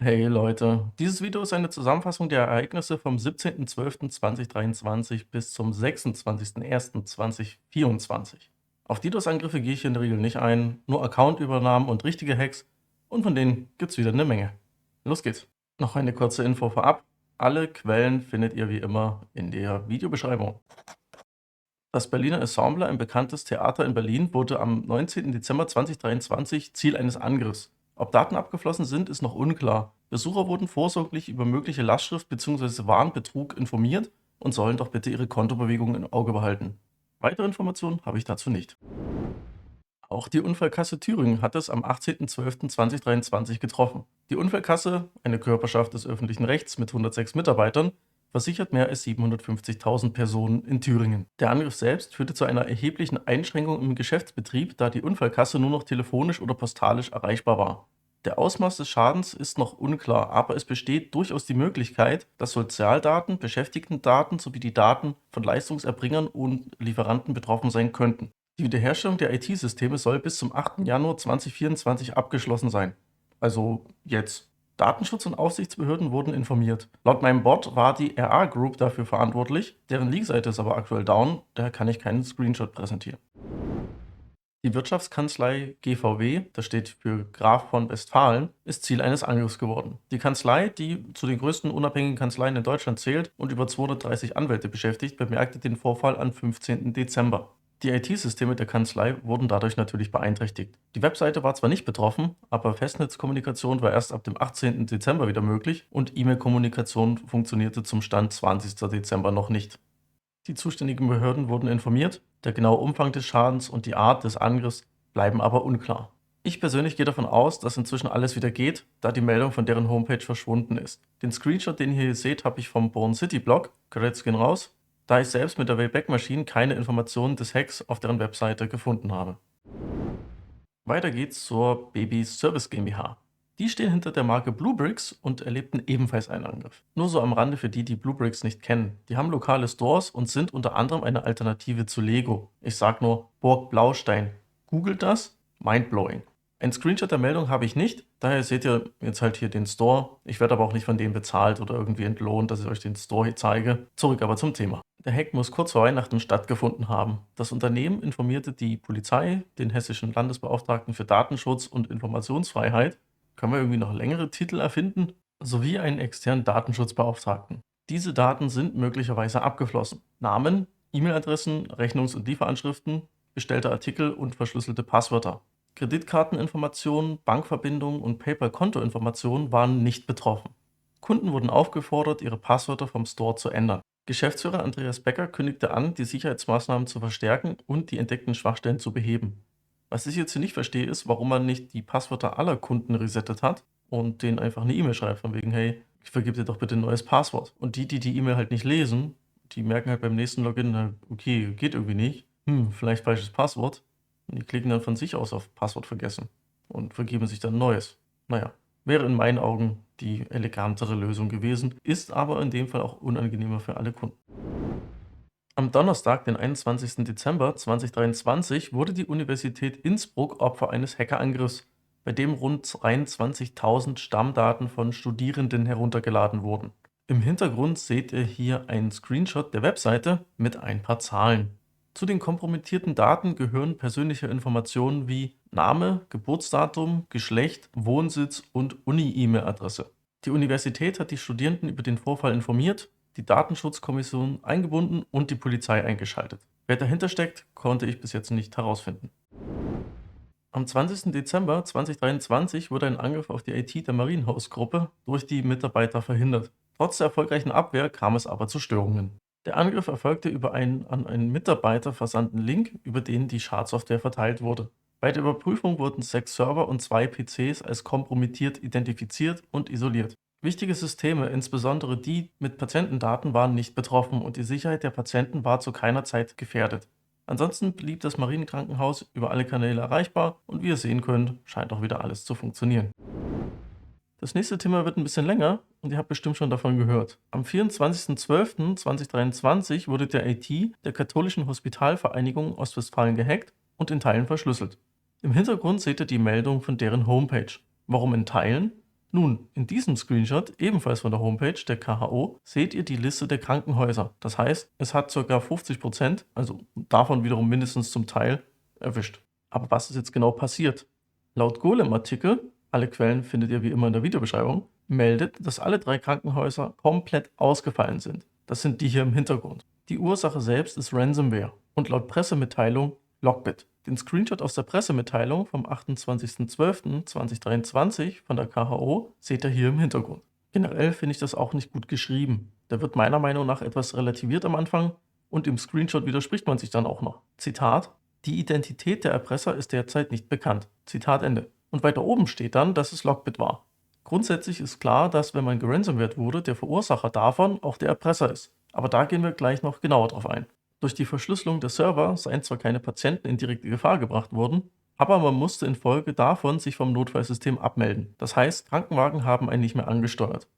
Hey Leute, dieses Video ist eine Zusammenfassung der Ereignisse vom 17.12.2023 bis zum 26.01.2024. Auf DDoS-Angriffe gehe ich in der Regel nicht ein, nur Accountübernahmen und richtige Hacks, und von denen gibt's wieder eine Menge. Los geht's. Noch eine kurze Info vorab. Alle Quellen findet ihr wie immer in der Videobeschreibung. Das Berliner Ensemble, ein bekanntes Theater in Berlin, wurde am 19. Dezember 2023 Ziel eines Angriffs. Ob Daten abgeflossen sind, ist noch unklar. Besucher wurden vorsorglich über mögliche Lastschrift bzw. Warenbetrug informiert und sollen doch bitte ihre Kontobewegungen im Auge behalten. Weitere Informationen habe ich dazu nicht. Auch die Unfallkasse Thüringen hat es am 18.12.2023 getroffen. Die Unfallkasse, eine Körperschaft des öffentlichen Rechts mit 106 Mitarbeitern, versichert mehr als 750.000 Personen in Thüringen. Der Angriff selbst führte zu einer erheblichen Einschränkung im Geschäftsbetrieb, da die Unfallkasse nur noch telefonisch oder postalisch erreichbar war. Der Ausmaß des Schadens ist noch unklar, aber es besteht durchaus die Möglichkeit, dass Sozialdaten, Beschäftigtendaten sowie die Daten von Leistungserbringern und Lieferanten betroffen sein könnten. Die Wiederherstellung der IT-Systeme soll bis zum 8. Januar 2024 abgeschlossen sein. Also jetzt. Datenschutz- und Aufsichtsbehörden wurden informiert. Laut meinem Bot war die RA Group dafür verantwortlich, deren Leak-Seite ist aber aktuell down, daher kann ich keinen Screenshot präsentieren. Die Wirtschaftskanzlei GVW, das steht für Graf von Westfalen, ist Ziel eines Angriffs geworden. Die Kanzlei, die zu den größten unabhängigen Kanzleien in Deutschland zählt und über 230 Anwälte beschäftigt, bemerkte den Vorfall am 15. Dezember. Die IT-Systeme der Kanzlei wurden dadurch natürlich beeinträchtigt. Die Webseite war zwar nicht betroffen, aber Festnetzkommunikation war erst ab dem 18. Dezember wieder möglich und E-Mail-Kommunikation funktionierte zum Stand 20. Dezember noch nicht. Die zuständigen Behörden wurden informiert, der genaue Umfang des Schadens und die Art des Angriffs bleiben aber unklar. Ich persönlich gehe davon aus, dass inzwischen alles wieder geht, da die Meldung von deren Homepage verschwunden ist. Den Screenshot, den ihr hier seht, habe ich vom Born City Blog, Credits gehen raus, da ich selbst mit der Wayback Machine keine Informationen des Hacks auf deren Webseite gefunden habe. Weiter geht's zur Baby Service GmbH. Die stehen hinter der Marke Bluebricks und erlebten ebenfalls einen Angriff. Nur so am Rande für die, die Bluebricks nicht kennen. Die haben lokale Stores und sind unter anderem eine Alternative zu Lego. Ich sag nur Burg Blaustein. Googelt das, mindblowing. Ein Screenshot der Meldung habe ich nicht, daher seht ihr jetzt halt hier den Store. Ich werde aber auch nicht von denen bezahlt oder irgendwie entlohnt, dass ich euch den Store hier zeige. Zurück aber zum Thema. Der Hack muss kurz vor Weihnachten stattgefunden haben. Das Unternehmen informierte die Polizei, den hessischen Landesbeauftragten für Datenschutz und Informationsfreiheit, können wir irgendwie noch längere Titel erfinden, sowie einen externen Datenschutzbeauftragten. Diese Daten sind möglicherweise abgeflossen. Namen, E-Mail-Adressen, Rechnungs- und Lieferanschriften, bestellte Artikel und verschlüsselte Passwörter. Kreditkarteninformationen, Bankverbindungen und PayPal-Kontoinformationen waren nicht betroffen. Kunden wurden aufgefordert, ihre Passwörter vom Store zu ändern. Geschäftsführer Andreas Becker kündigte an, die Sicherheitsmaßnahmen zu verstärken und die entdeckten Schwachstellen zu beheben. Was ich jetzt hier nicht verstehe, ist, warum man nicht die Passwörter aller Kunden resettet hat und denen einfach eine E-Mail schreibt, von wegen, hey, ich vergib dir doch bitte ein neues Passwort. Und die, die die E-Mail halt nicht lesen, die merken halt beim nächsten Login, na, okay, geht irgendwie nicht. Vielleicht falsches Passwort. Und die klicken dann von sich aus auf Passwort vergessen und vergeben sich dann ein neues. Naja, wäre in meinen Augen die elegantere Lösung gewesen, ist aber in dem Fall auch unangenehmer für alle Kunden. Am Donnerstag, den 21. Dezember 2023, wurde die Universität Innsbruck Opfer eines Hackerangriffs, bei dem rund 23.000 Stammdaten von Studierenden heruntergeladen wurden. Im Hintergrund seht ihr hier einen Screenshot der Webseite mit ein paar Zahlen. Zu den kompromittierten Daten gehören persönliche Informationen wie Name, Geburtsdatum, Geschlecht, Wohnsitz und Uni-E-Mail-Adresse. Die Universität hat die Studierenden über den Vorfall informiert, die Datenschutzkommission eingebunden und die Polizei eingeschaltet. Wer dahinter steckt, konnte ich bis jetzt nicht herausfinden. Am 20. Dezember 2023 wurde ein Angriff auf die IT der Marienhaus-Gruppe durch die Mitarbeiter verhindert. Trotz der erfolgreichen Abwehr kam es aber zu Störungen. Der Angriff erfolgte über einen an einen Mitarbeiter versandten Link, über den die Schadsoftware verteilt wurde. Bei der Überprüfung wurden 6 Server und 2 PCs als kompromittiert identifiziert und isoliert. Wichtige Systeme, insbesondere die mit Patientendaten, waren nicht betroffen und die Sicherheit der Patienten war zu keiner Zeit gefährdet. Ansonsten blieb das Marienkrankenhaus über alle Kanäle erreichbar und wie ihr sehen könnt, scheint auch wieder alles zu funktionieren. Das nächste Thema wird ein bisschen länger und ihr habt bestimmt schon davon gehört. Am 24.12.2023 wurde der IT der Katholischen Hospitalvereinigung Ostwestfalen gehackt und in Teilen verschlüsselt. Im Hintergrund seht ihr die Meldung von deren Homepage. Warum in Teilen? Nun, in diesem Screenshot, ebenfalls von der Homepage der KHO, seht ihr die Liste der Krankenhäuser. Das heißt, es hat ca. 50%, also davon wiederum mindestens zum Teil, erwischt. Aber was ist jetzt genau passiert? Laut Golem-Artikel, alle Quellen findet ihr wie immer in der Videobeschreibung, meldet, dass alle 3 Krankenhäuser komplett ausgefallen sind. Das sind die hier im Hintergrund. Die Ursache selbst ist Ransomware und laut Pressemitteilung Lockbit. Den Screenshot aus der Pressemitteilung vom 28.12.2023 von der KHO seht ihr hier im Hintergrund. Generell finde ich das auch nicht gut geschrieben. Da wird meiner Meinung nach etwas relativiert am Anfang und im Screenshot widerspricht man sich dann auch noch. Zitat: Die Identität der Erpresser ist derzeit nicht bekannt. Zitat Ende. Und weiter oben steht dann, dass es Lockbit war. Grundsätzlich ist klar, dass, wenn man geransomwared wurde, der Verursacher davon auch der Erpresser ist. Aber da gehen wir gleich noch genauer drauf ein. Durch die Verschlüsselung der Server seien zwar keine Patienten in direkte Gefahr gebracht worden, aber man musste infolge davon sich vom Notfallsystem abmelden. Das heißt, Krankenwagen haben einen nicht mehr angesteuert.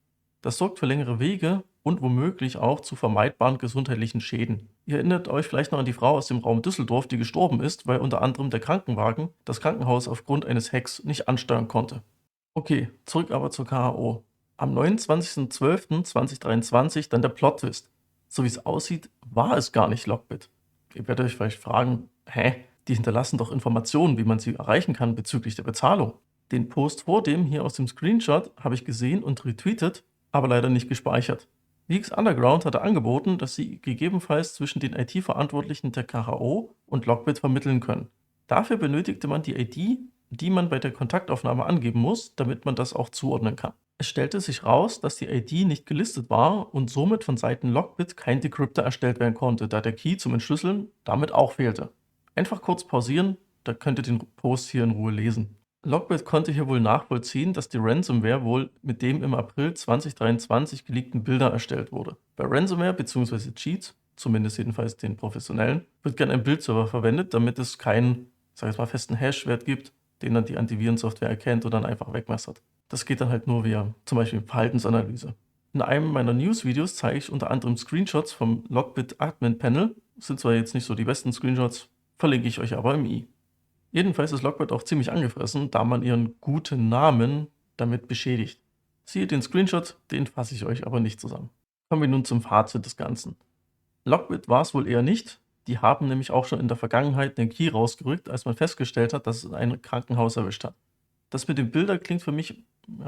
Das sorgt für längere Wege und womöglich auch zu vermeidbaren gesundheitlichen Schäden. Ihr erinnert euch vielleicht noch an die Frau aus dem Raum Düsseldorf, die gestorben ist, weil unter anderem der Krankenwagen das Krankenhaus aufgrund eines Hacks nicht ansteuern konnte. Okay, zurück aber zur KHO. Am 29.12.2023 dann der Plot-Twist. So wie es aussieht, war es gar nicht Lockbit. Ihr werdet euch vielleicht fragen, die hinterlassen doch Informationen, wie man sie erreichen kann bezüglich der Bezahlung. Den Post vor dem hier aus dem Screenshot habe ich gesehen und retweetet, aber leider nicht gespeichert. Leaks Underground hatte angeboten, dass sie gegebenenfalls zwischen den IT-Verantwortlichen der KHO und Lockbit vermitteln können. Dafür benötigte man die ID, die man bei der Kontaktaufnahme angeben muss, damit man das auch zuordnen kann. Es stellte sich raus, dass die ID nicht gelistet war und somit von Seiten Lockbit kein Decryptor erstellt werden konnte, da der Key zum Entschlüsseln damit auch fehlte. Einfach kurz pausieren, da könnt ihr den Post hier in Ruhe lesen. Lockbit konnte hier wohl nachvollziehen, dass die Ransomware wohl mit dem im April 2023 geleakten Bilder erstellt wurde. Bei Ransomware bzw. Cheats, zumindest jedenfalls den professionellen, wird gern ein Bildserver verwendet, damit es keinen, festen Hashwert gibt, den dann die Antivirensoftware erkennt und dann einfach wegmessert. Das geht dann halt nur via zum Beispiel Verhaltensanalyse. In einem meiner News-Videos zeige ich unter anderem Screenshots vom Lockbit Admin Panel. Sind zwar jetzt nicht so die besten Screenshots, verlinke ich euch aber im i. Jedenfalls ist Lockbit auch ziemlich angefressen, da man ihren guten Namen damit beschädigt. Siehe den Screenshot, den fasse ich euch aber nicht zusammen. Kommen wir nun zum Fazit des Ganzen. Lockbit war es wohl eher nicht. Die haben nämlich auch schon in der Vergangenheit den Key rausgerückt, als man festgestellt hat, dass es ein Krankenhaus erwischt hat. Das mit den Bildern klingt für mich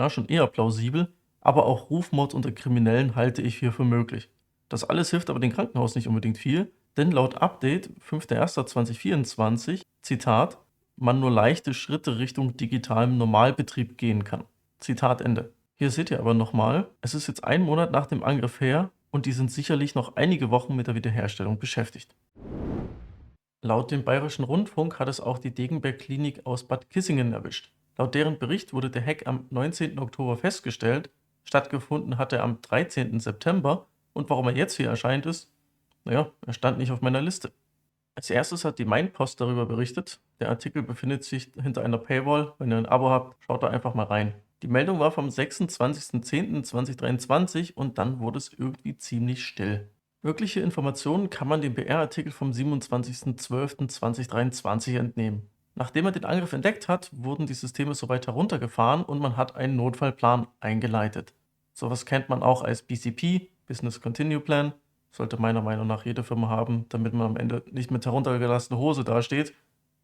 schon eher plausibel, aber auch Rufmord unter Kriminellen halte ich hier für möglich. Das alles hilft aber dem Krankenhaus nicht unbedingt viel, denn laut Update 5.1.2024, Zitat, man nur leichte Schritte Richtung digitalem Normalbetrieb gehen kann. Zitat Ende. Hier seht ihr aber nochmal, es ist jetzt 1 Monat nach dem Angriff her und die sind sicherlich noch einige Wochen mit der Wiederherstellung beschäftigt. Laut dem Bayerischen Rundfunk hat es auch die Degenberg-Klinik aus Bad Kissingen erwischt. Laut deren Bericht wurde der Hack am 19. Oktober festgestellt, stattgefunden hat er am 13. September und warum er jetzt hier erscheint ist, er stand nicht auf meiner Liste. Als erstes hat die Mainpost darüber berichtet. Der Artikel befindet sich hinter einer Paywall. Wenn ihr ein Abo habt, schaut da einfach mal rein. Die Meldung war vom 26.10.2023 und dann wurde es irgendwie ziemlich still. Wirkliche Informationen kann man dem BR-Artikel vom 27.12.2023 entnehmen. Nachdem man den Angriff entdeckt hat, wurden die Systeme soweit heruntergefahren und man hat einen Notfallplan eingeleitet. Sowas kennt man auch als BCP, Business Continue Plan. Sollte meiner Meinung nach jede Firma haben, damit man am Ende nicht mit heruntergelassener Hose dasteht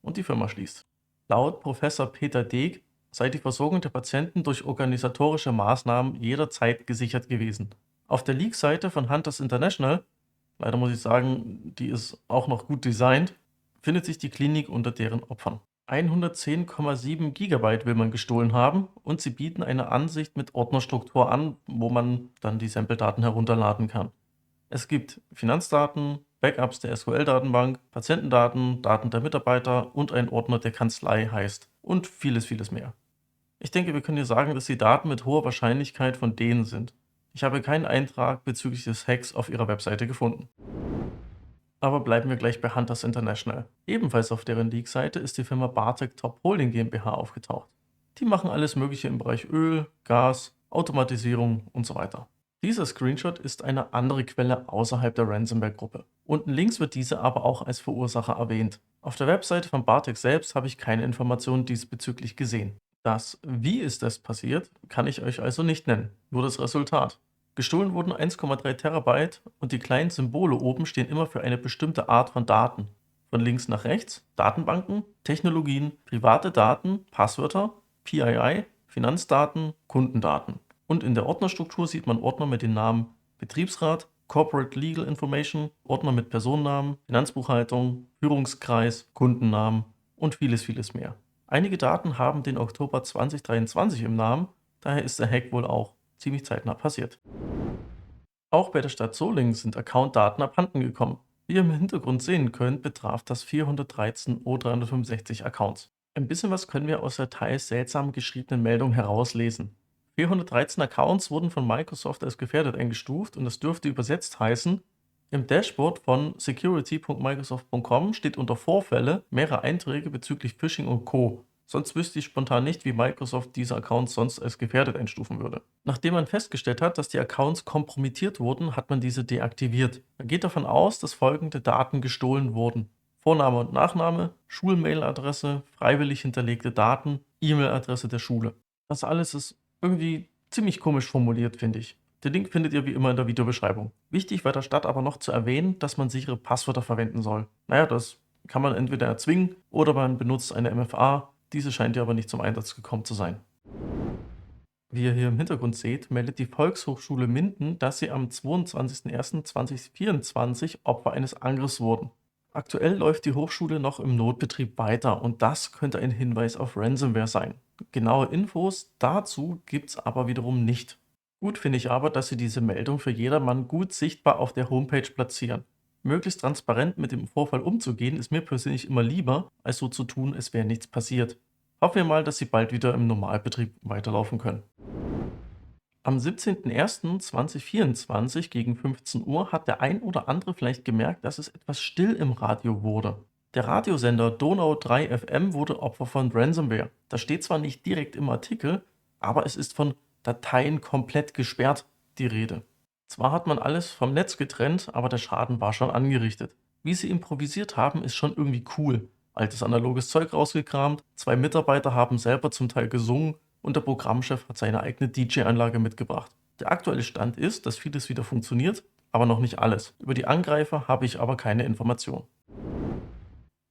und die Firma schließt. Laut Professor Peter Deeg sei die Versorgung der Patienten durch organisatorische Maßnahmen jederzeit gesichert gewesen. Auf der Leak-Seite von Hunters International, leider muss ich sagen, die ist auch noch gut designt, findet sich die Klinik unter deren Opfern. 110,7 GB will man gestohlen haben und sie bieten eine Ansicht mit Ordnerstruktur an, wo man dann die Sample-Daten herunterladen kann. Es gibt Finanzdaten, Backups der SQL-Datenbank, Patientendaten, Daten der Mitarbeiter und einen Ordner, der Kanzlei heißt und vieles, vieles mehr. Ich denke, wir können hier sagen, dass die Daten mit hoher Wahrscheinlichkeit von denen sind. Ich habe keinen Eintrag bezüglich des Hacks auf ihrer Webseite gefunden. Aber bleiben wir gleich bei Hunters International. Ebenfalls auf deren Leak-Seite ist die Firma Bartek Top Holding GmbH aufgetaucht. Die machen alles Mögliche im Bereich Öl, Gas, Automatisierung und so weiter. Dieser Screenshot ist eine andere Quelle außerhalb der Ransomware-Gruppe. Unten links wird diese aber auch als Verursacher erwähnt. Auf der Webseite von Bartek selbst habe ich keine Informationen diesbezüglich gesehen. Das Wie ist das passiert, kann ich euch also nicht nennen, nur das Resultat. Gestohlen wurden 1,3 Terabyte und die kleinen Symbole oben stehen immer für eine bestimmte Art von Daten. Von links nach rechts Datenbanken, Technologien, private Daten, Passwörter, PII, Finanzdaten, Kundendaten. Und in der Ordnerstruktur sieht man Ordner mit den Namen Betriebsrat, Corporate Legal Information, Ordner mit Personennamen, Finanzbuchhaltung, Führungskreis, Kundennamen und vieles mehr. Einige Daten haben den Oktober 2023 im Namen, daher ist der Hack wohl auch ziemlich zeitnah passiert. Auch bei der Stadt Solingen sind Accountdaten abhanden gekommen. Wie ihr im Hintergrund sehen könnt, betraf das 413 O365 Accounts. Ein bisschen was können wir aus der teils seltsam geschriebenen Meldung herauslesen. 413 Accounts wurden von Microsoft als gefährdet eingestuft und das dürfte übersetzt heißen: Im Dashboard von security.microsoft.com steht unter Vorfälle mehrere Einträge bezüglich Phishing und Co. Sonst wüsste ich spontan nicht, wie Microsoft diese Accounts sonst als gefährdet einstufen würde. Nachdem man festgestellt hat, dass die Accounts kompromittiert wurden, hat man diese deaktiviert. Man geht davon aus, dass folgende Daten gestohlen wurden: Vorname und Nachname, Schulmailadresse, freiwillig hinterlegte Daten, E-Mail-Adresse der Schule. Das alles ist irgendwie ziemlich komisch formuliert, finde ich. Den Link findet ihr wie immer in der Videobeschreibung. Wichtig war der Stadt aber noch zu erwähnen, dass man sichere Passwörter verwenden soll. Naja, das kann man entweder erzwingen oder man benutzt eine MFA. Diese scheint ja aber nicht zum Einsatz gekommen zu sein. Wie ihr hier im Hintergrund seht, meldet die Volkshochschule Minden, dass sie am 22.01.2024 Opfer eines Angriffs wurden. Aktuell läuft die Hochschule noch im Notbetrieb weiter und das könnte ein Hinweis auf Ransomware sein. Genaue Infos dazu gibt's aber wiederum nicht. Gut finde ich aber, dass sie diese Meldung für jedermann gut sichtbar auf der Homepage platzieren. Möglichst transparent mit dem Vorfall umzugehen, ist mir persönlich immer lieber, als so zu tun, es wäre nichts passiert. Hoffen wir mal, dass sie bald wieder im Normalbetrieb weiterlaufen können. Am 17.01.2024 gegen 15 Uhr hat der ein oder andere vielleicht gemerkt, dass es etwas still im Radio wurde. Der Radiosender Donau 3 FM wurde Opfer von Ransomware. Das steht zwar nicht direkt im Artikel, aber es ist von Dateien komplett gesperrt die Rede. Zwar hat man alles vom Netz getrennt, aber der Schaden war schon angerichtet. Wie sie improvisiert haben, ist schon irgendwie cool. Altes analoges Zeug rausgekramt, 2 Mitarbeiter haben selber zum Teil gesungen und der Programmchef hat seine eigene DJ-Anlage mitgebracht. Der aktuelle Stand ist, dass vieles wieder funktioniert, aber noch nicht alles. Über die Angreifer habe ich aber keine Informationen.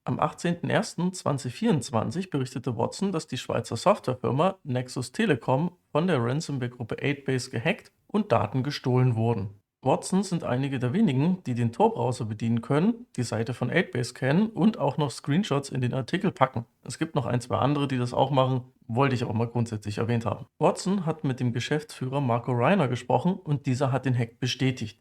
Am 18.01.2024 berichtete Watson, dass die Schweizer Softwarefirma Nexus Telecom von der Ransomware-Gruppe 8base gehackt und Daten gestohlen wurden. Watson sind einige der wenigen, die den Tor-Browser bedienen können, die Seite von 8base kennen und auch noch Screenshots in den Artikel packen. Es gibt noch ein, zwei andere, die das auch machen, wollte ich aber mal grundsätzlich erwähnt haben. Watson hat mit dem Geschäftsführer Marco Reiner gesprochen und dieser hat den Hack bestätigt.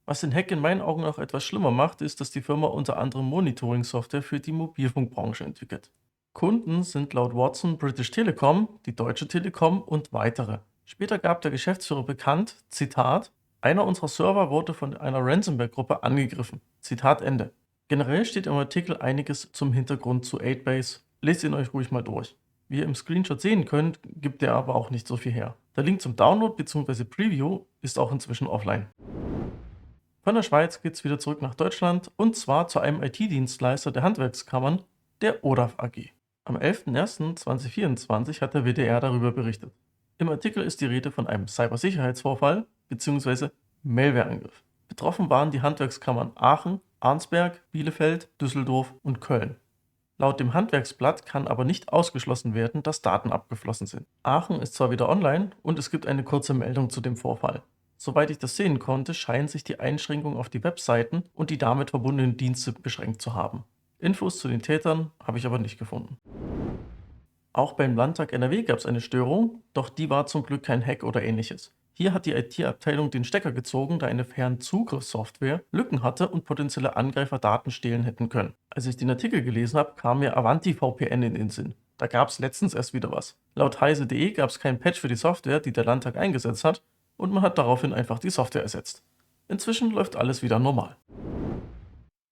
Was den Hack in meinen Augen noch etwas schlimmer macht, ist, dass die Firma unter anderem Monitoring-Software für die Mobilfunkbranche entwickelt. Kunden sind laut Watson British Telecom, die Deutsche Telekom und weitere. Später gab der Geschäftsführer bekannt, Zitat: Einer unserer Server wurde von einer Ransomware-Gruppe angegriffen. Zitat Ende. Generell steht im Artikel einiges zum Hintergrund zu 8base. Lest ihn euch ruhig mal durch. Wie ihr im Screenshot sehen könnt, gibt er aber auch nicht so viel her. Der Link zum Download bzw. Preview ist auch inzwischen offline. Von der Schweiz geht's wieder zurück nach Deutschland und zwar zu einem IT-Dienstleister der Handwerkskammern, der ODAF AG. Am 11.01.2024 hat der WDR darüber berichtet. Im Artikel ist die Rede von einem Cybersicherheitsvorfall bzw. Malwareangriff. Betroffen waren die Handwerkskammern Aachen, Arnsberg, Bielefeld, Düsseldorf und Köln. Laut dem Handwerksblatt kann aber nicht ausgeschlossen werden, dass Daten abgeflossen sind. Aachen ist zwar wieder online und es gibt eine kurze Meldung zu dem Vorfall. Soweit ich das sehen konnte, scheinen sich die Einschränkungen auf die Webseiten und die damit verbundenen Dienste beschränkt zu haben. Infos zu den Tätern habe ich aber nicht gefunden. Auch beim Landtag NRW gab es eine Störung, doch die war zum Glück kein Hack oder ähnliches. Hier hat die IT-Abteilung den Stecker gezogen, da eine Fernzugriffssoftware Lücken hatte und potenzielle Angreifer Daten stehlen hätten können. Als ich den Artikel gelesen habe, kam mir Avanti VPN in den Sinn. Da gab es letztens erst wieder was. Laut heise.de gab es keinen Patch für die Software, die der Landtag eingesetzt hat, und man hat daraufhin einfach die Software ersetzt. Inzwischen läuft alles wieder normal.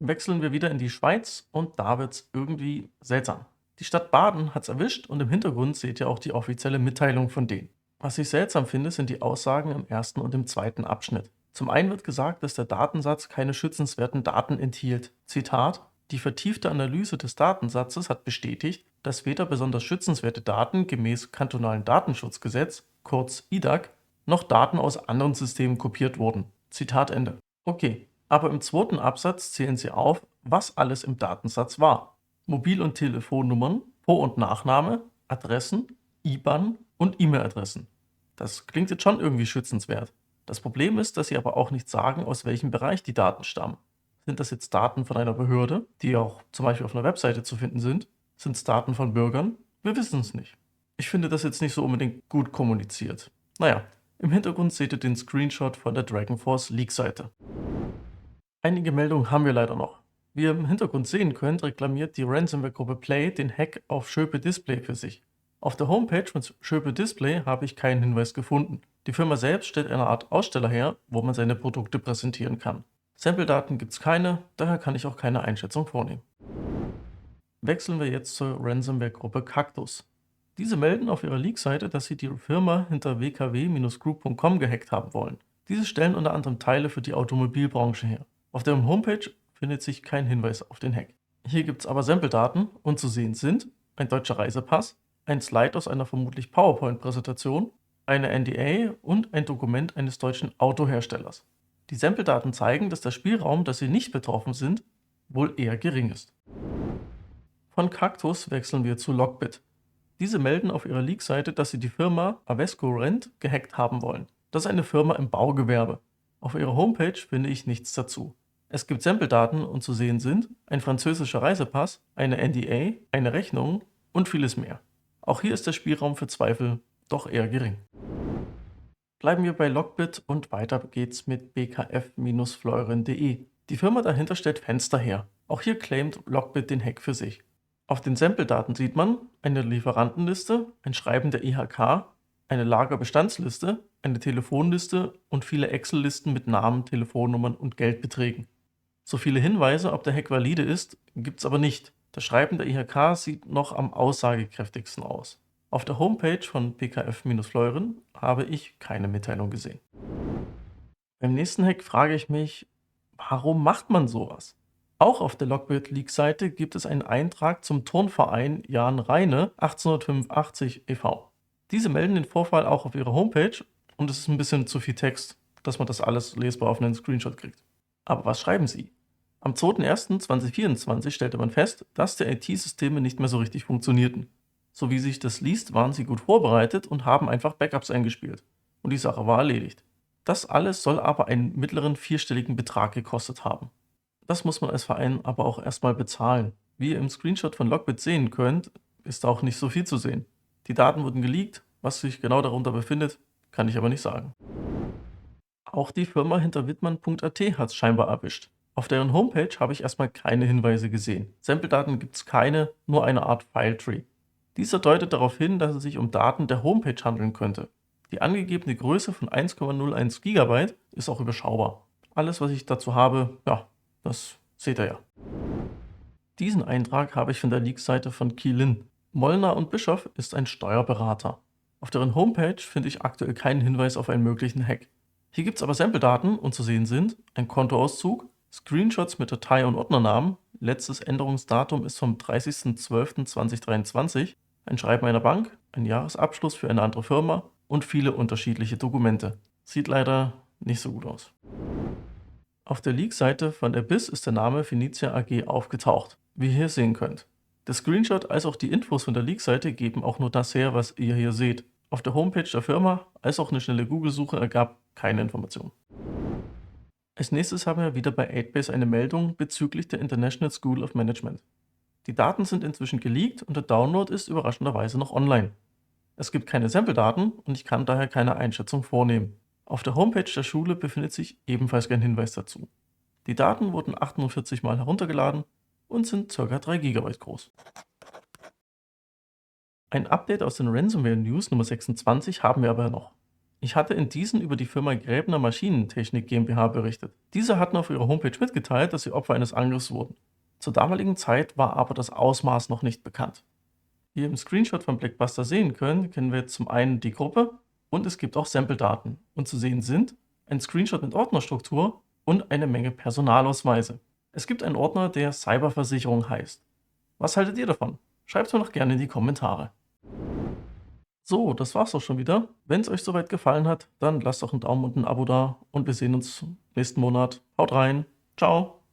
Wechseln wir wieder in die Schweiz und da wird's irgendwie seltsam. Die Stadt Baden hat's erwischt und im Hintergrund seht ihr auch die offizielle Mitteilung von denen. Was ich seltsam finde, sind die Aussagen im ersten und im zweiten Abschnitt. Zum einen wird gesagt, dass der Datensatz keine schützenswerten Daten enthielt. Zitat: Die vertiefte Analyse des Datensatzes hat bestätigt, dass weder besonders schützenswerte Daten gemäß kantonalen Datenschutzgesetz, kurz IDAG, noch Daten aus anderen Systemen kopiert wurden. Zitat Ende. Okay, aber im zweiten Absatz zählen sie auf, was alles im Datensatz war. Mobil- und Telefonnummern, Vor- und Nachname, Adressen, IBAN und E-Mail-Adressen. Das klingt jetzt schon irgendwie schützenswert. Das Problem ist, dass sie aber auch nicht sagen, aus welchem Bereich die Daten stammen. Sind das jetzt Daten von einer Behörde, die auch zum Beispiel auf einer Webseite zu finden sind? Sind es Daten von Bürgern? Wir wissen es nicht. Ich finde das jetzt nicht so unbedingt gut kommuniziert. Naja, im Hintergrund seht ihr den Screenshot von der Dragonforce Leak-Seite. Einige Meldungen haben wir leider noch. Wie ihr im Hintergrund sehen könnt, reklamiert die Ransomware-Gruppe Play den Hack auf Schöpe Display für sich. Auf der Homepage von Schöpe Display habe ich keinen Hinweis gefunden. Die Firma selbst stellt eine Art Aussteller her, wo man seine Produkte präsentieren kann. Sample-Daten gibt es keine, daher kann ich auch keine Einschätzung vornehmen. Wechseln wir jetzt zur Ransomware-Gruppe Cactus. Diese melden auf ihrer Leak-Seite, dass sie die Firma hinter wkw-group.com gehackt haben wollen. Diese stellen unter anderem Teile für die Automobilbranche her. Auf deren Homepage findet sich kein Hinweis auf den Hack. Hier gibt es aber Sample-Daten und zu sehen sind ein deutscher Reisepass, ein Slide aus einer vermutlich PowerPoint-Präsentation, eine NDA und ein Dokument eines deutschen Autoherstellers. Die Sample-Daten zeigen, dass der Spielraum, dass sie nicht betroffen sind, wohl eher gering ist. Von Cactus wechseln wir zu Lockbit. Diese melden auf ihrer Leak-Seite, dass sie die Firma Avesco Rent gehackt haben wollen. Das ist eine Firma im Baugewerbe. Auf ihrer Homepage finde ich nichts dazu. Es gibt Sample-Daten und zu sehen sind ein französischer Reisepass, eine NDA, eine Rechnung und vieles mehr. Auch hier ist der Spielraum für Zweifel doch eher gering. Bleiben wir bei Lockbit und weiter geht's mit bkf-fleuren.de. Die Firma dahinter stellt Fenster her. Auch hier claimt Lockbit den Hack für sich. Auf den Sample-Daten sieht man eine Lieferantenliste, ein Schreiben der IHK, eine Lagerbestandsliste, eine Telefonliste und viele Excel-Listen mit Namen, Telefonnummern und Geldbeträgen. So viele Hinweise, ob der Hack valide ist, gibt es aber nicht. Das Schreiben der IHK sieht noch am aussagekräftigsten aus. Auf der Homepage von PKF-Fleuren habe ich keine Mitteilung gesehen. Beim nächsten Hack frage ich mich, warum macht man sowas? Auch auf der Lockbit-Leak-Seite gibt es einen Eintrag zum Turnverein Jan Reine 1885 e.V. Diese melden den Vorfall auch auf ihrer Homepage und es ist ein bisschen zu viel Text, dass man das alles lesbar auf einen Screenshot kriegt. Aber was schreiben sie? Am 2.1.2024 stellte man fest, dass die IT-Systeme nicht mehr so richtig funktionierten. So wie sich das liest, waren sie gut vorbereitet und haben einfach Backups eingespielt. Und die Sache war erledigt. Das alles soll aber einen mittleren vierstelligen Betrag gekostet haben. Das muss man als Verein aber auch erstmal bezahlen. Wie ihr im Screenshot von Lockbit sehen könnt, ist auch nicht so viel zu sehen. Die Daten wurden geleakt, was sich genau darunter befindet, kann ich aber nicht sagen. Auch die Firma hinter Wittmann.at hat es scheinbar erwischt. Auf deren Homepage habe ich erstmal keine Hinweise gesehen. Sample-Daten gibt es keine, nur eine Art File-Tree. Dieser deutet darauf hin, dass es sich um Daten der Homepage handeln könnte. Die angegebene Größe von 1,01 GB ist auch überschaubar. Alles, was ich dazu habe, ja, das seht ihr ja. Diesen Eintrag habe ich von der Leak-Seite von Keylin. Mollner und Bischof ist ein Steuerberater. Auf deren Homepage finde ich aktuell keinen Hinweis auf einen möglichen Hack. Hier gibt es aber Sample-Daten und zu sehen sind ein Kontoauszug, Screenshots mit Datei- und Ordnernamen, letztes Änderungsdatum ist vom 30.12.2023, ein Schreiben einer Bank, ein Jahresabschluss für eine andere Firma und viele unterschiedliche Dokumente. Sieht leider nicht so gut aus. Auf der Leak-Seite von der BIS ist der Name Phoenicia AG aufgetaucht, wie ihr hier sehen könnt. Der Screenshot als auch die Infos von der Leak-Seite geben auch nur das her, was ihr hier seht. Auf der Homepage der Firma als auch eine schnelle Google-Suche ergab keine Informationen. Als nächstes haben wir wieder bei 8base eine Meldung bezüglich der International School of Management. Die Daten sind inzwischen geleakt und der Download ist überraschenderweise noch online. Es gibt keine Sample-Daten und ich kann daher keine Einschätzung vornehmen. Auf der Homepage der Schule befindet sich ebenfalls kein Hinweis dazu. Die Daten wurden 48 Mal heruntergeladen und sind ca. 3 GB groß. Ein Update aus den Ransomware News Nummer 26 haben wir aber noch. Ich hatte in diesen über die Firma Gräbner Maschinentechnik GmbH berichtet. Diese hatten auf ihrer Homepage mitgeteilt, dass sie Opfer eines Angriffs wurden. Zur damaligen Zeit war aber das Ausmaß noch nicht bekannt. Wie ihr im Screenshot von Blackbuster sehen könnt, kennen wir jetzt zum einen die Gruppe und es gibt auch Sample-Daten. Und zu sehen sind ein Screenshot mit Ordnerstruktur und eine Menge Personalausweise. Es gibt einen Ordner, der Cyberversicherung heißt. Was haltet ihr davon? Schreibt mir doch gerne in die Kommentare. So, das war's auch schon wieder. Wenn es euch soweit gefallen hat, dann lasst doch einen Daumen und ein Abo da und wir sehen uns nächsten Monat. Haut rein. Ciao.